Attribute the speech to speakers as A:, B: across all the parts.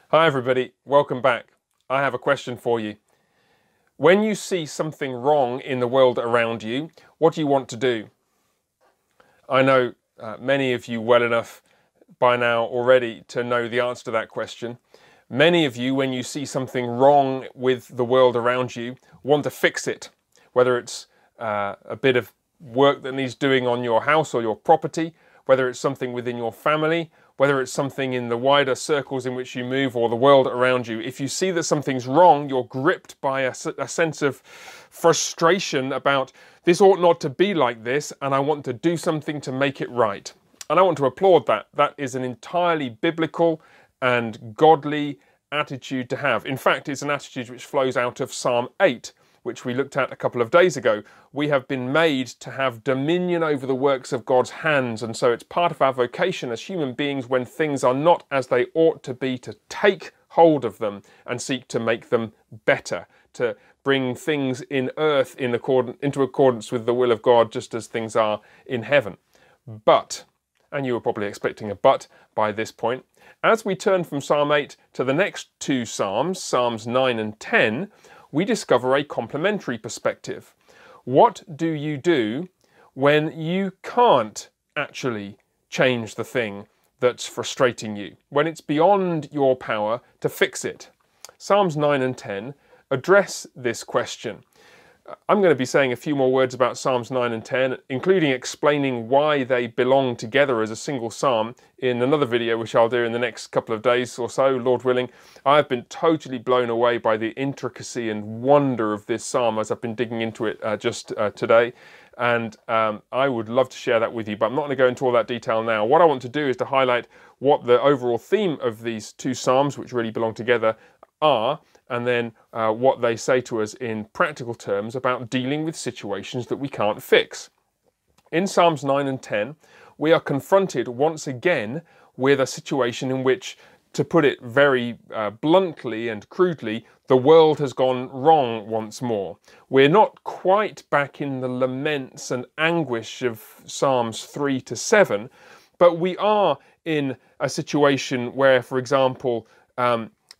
A: Hi everybody, welcome back. I have a question for you. When you see something wrong in the world around you, what do you want to do? I know many of you well enough by now already to know the answer to that question. Many of you, when you see something wrong with the world around you, want to fix it. Whether it's a bit of work that needs doing on your house or your property, whether it's something within your family, whether it's something in the wider circles in which you move or the world around you. If you see that something's wrong, you're gripped by a sense of frustration about this ought not to be like this, and I want to do something to make it right. And I want to applaud that. That is an entirely biblical and godly attitude to have. In fact, it's an attitude which flows out of Psalm 8, which we looked at a couple of days ago. We have been made to have dominion over the works of God's hands, and so it's part of our vocation as human beings when things are not as they ought to be, to take hold of them and seek to make them better, to bring things in earth into accordance with the will of God, just as things are in heaven. But, and you were probably expecting a but by this point, as we turn from Psalm 8 to the next two Psalms, Psalms 9 and 10, we discover a complementary perspective. What do you do when you can't actually change the thing that's frustrating you, when it's beyond your power to fix it? Psalms 9 and 10 address this question. I'm going to be saying a few more words about Psalms 9 and 10, including explaining why they belong together as a single psalm in another video, which I'll do in the next couple of days or so, Lord willing. I've been totally blown away by the intricacy and wonder of this psalm as I've been digging into it just today. And I would love to share that with you, but I'm not going to go into all that detail now. What I want to do is to highlight what the overall theme of these two psalms, which really belong together, are, and then what they say to us in practical terms about dealing with situations that we can't fix. In Psalms 9 and 10, we are confronted once again with a situation in which, to put it very bluntly and crudely, the world has gone wrong once more. We're not quite back in the laments and anguish of Psalms 3 to 7, but we are in a situation where, for example,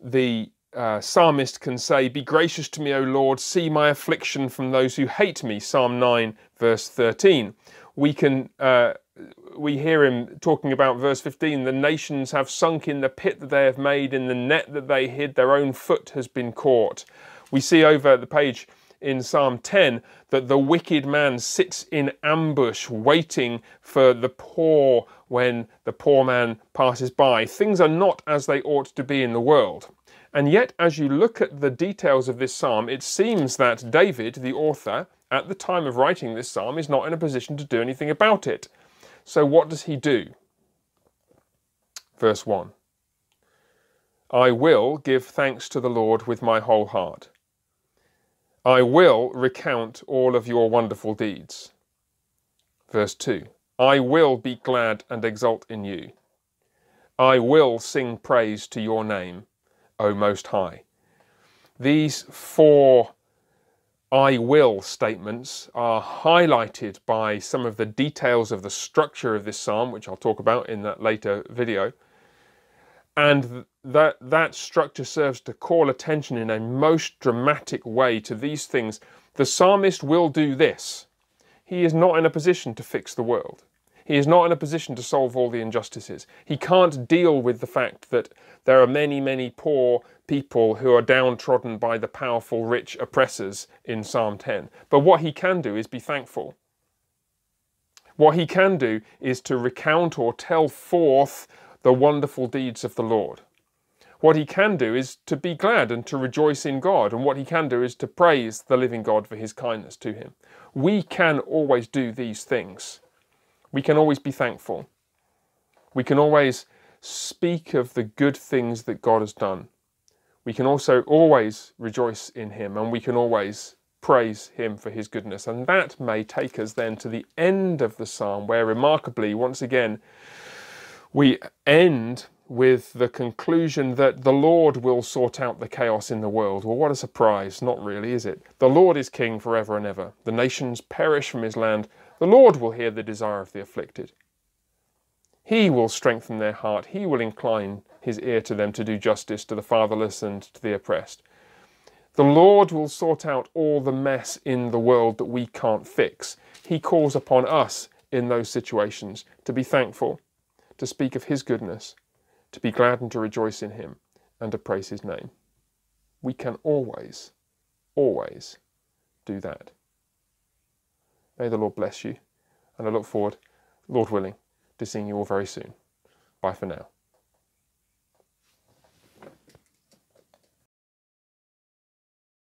A: the psalmist can say, "Be gracious to me, O Lord, see my affliction from those who hate me," Psalm 9, verse 13. We hear him talking about verse 15, "The nations have sunk in the pit that they have made, in the net that they hid, their own foot has been caught." We see over the page in Psalm 10 that the wicked man sits in ambush, waiting for the poor when the poor man passes by. Things are not as they ought to be in the world. And yet, as you look at the details of this psalm, it seems that David, the author, at the time of writing this psalm, is not in a position to do anything about it. So what does he do? Verse 1. "I will give thanks to the Lord with my whole heart. I will recount all of your wonderful deeds." Verse 2. "I will be glad and exult in you. I will sing praise to your name, O Most High." These four "I will" statements are highlighted by some of the details of the structure of this psalm, which I'll talk about in that later video. And that structure serves to call attention in a most dramatic way to these things. The psalmist will do this. He is not in a position to fix the world. He is not in a position to solve all the injustices. He can't deal with the fact that there are many, many poor people who are downtrodden by the powerful, rich oppressors in Psalm 10. But what he can do is be thankful. What he can do is to recount or tell forth the wonderful deeds of the Lord. What he can do is to be glad and to rejoice in God. And what he can do is to praise the living God for his kindness to him. We can always do these things. We can always be thankful. We can always speak of the good things that God has done. We can also always rejoice in him, and we can always praise him for his goodness. And that may take us then to the end of the psalm, where remarkably, once again, we end with the conclusion that the Lord will sort out the chaos in the world. Well, what a surprise. Not really, is it? The Lord is king forever and ever. The nations perish from his land. The Lord will hear the desire of the afflicted. He will strengthen their heart. He will incline his ear to them to do justice to the fatherless and to the oppressed. The Lord will sort out all the mess in the world that we can't fix. He calls upon us in those situations to be thankful, to speak of his goodness, to be glad and to rejoice in him, and to praise his name. We can always, always do that. May the Lord bless you, and I look forward, Lord willing, to seeing you all very soon. Bye for now.